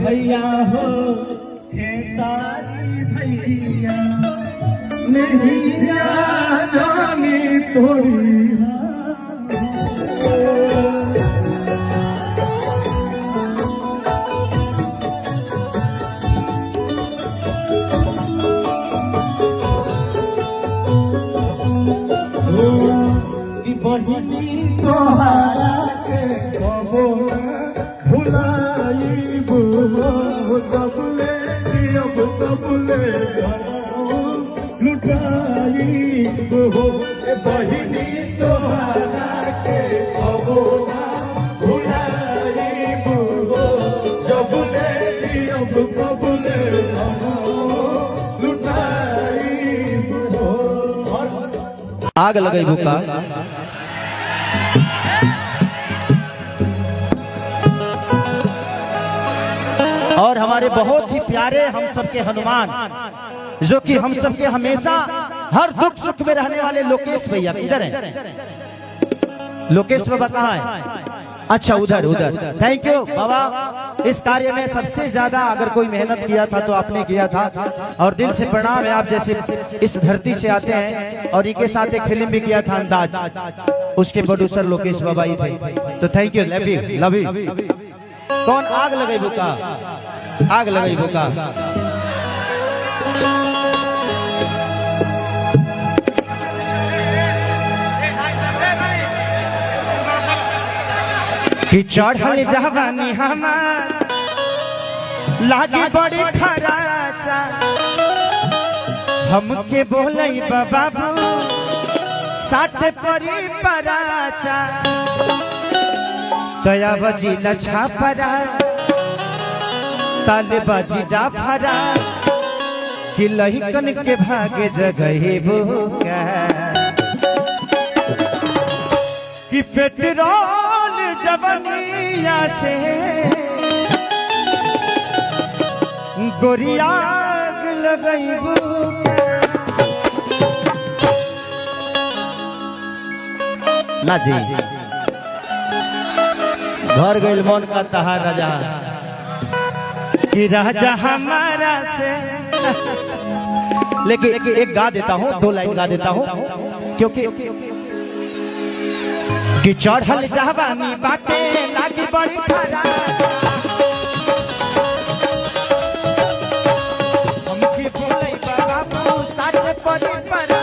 भैया हो खेसारी भैया नहीं जानी थोड़ी बहिनी तोहारा के कबो भुलाई तबले लुटाई बहिनी तोहारा के कबो भुलाई जबले कबले लुटाई आग लगाई भूखा और हमारे बहुत ही प्यारे हम सबके हनुमान जो कि हम सबके हमेशा हर दुख सुख में रहने वाले लोकेश भैया किधर हैं? लोकेश बाबा कहाँ हैं? अच्छा उधर उधर। थैंक यू बाबा। इस कार्य में सबसे ज्यादा अगर कोई मेहनत किया था तो आपने किया था और दिल से प्रणाम है। आप जैसे इस धरती से आते हैं और इनके साथ एक फिल्म भी किया था अंदाज, उसके प्रोड्यूसर लोकेश बाबा ही थे। तो थैंक यू, लव यू। कौन आग लगाई भूखा? आग लगाई भूखा। कि चढ़ल जवानी हमार लागी बड़ी खराचा हमके बोलई बाबू साथ परी पराचा दया बजी लछा परा ताले बाजी डाफरा कि लहिकन के भागे जगहे भूखा कि पेट्रोल जवनिया से गोरिया लगई ना जी भर गइल मन का तहार राजा कि राजा हमारा से। लेकिन एक गा देता हूँ, 2 लाइन गा देता हूँ क्योंकि कि चढ़ल जवानी बाटे लागी बड़ी खरा हमके बोलै बाबू साथ परी परा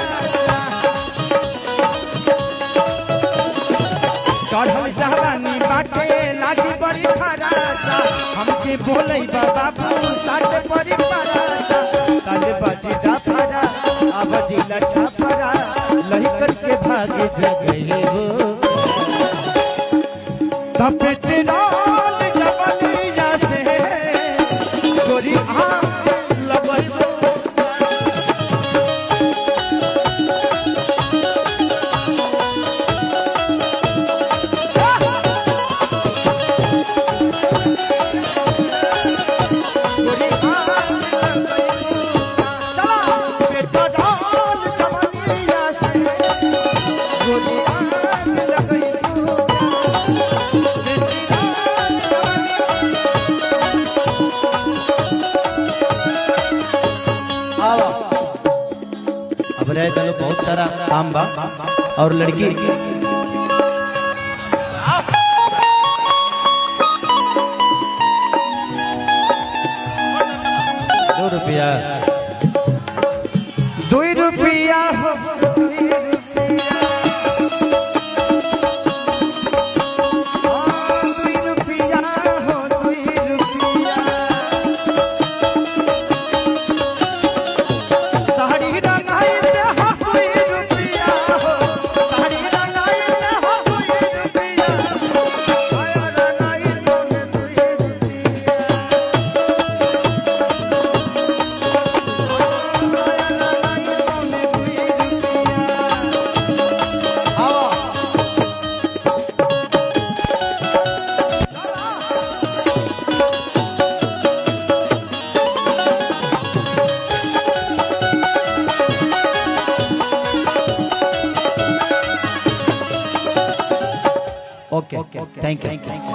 चढ़ल जवानी बाटे लागी बड़ी खरा हमके बोलै बाबू साथ परी परा ताले बाजी डाफरा आवाजी लछा परा लही करके भागे जगले हो पेट्रोल जवनिया से गोरी आग लगई चलो बहुत सारा काम बा और लड़की ₹2 हो Okay. Thank you.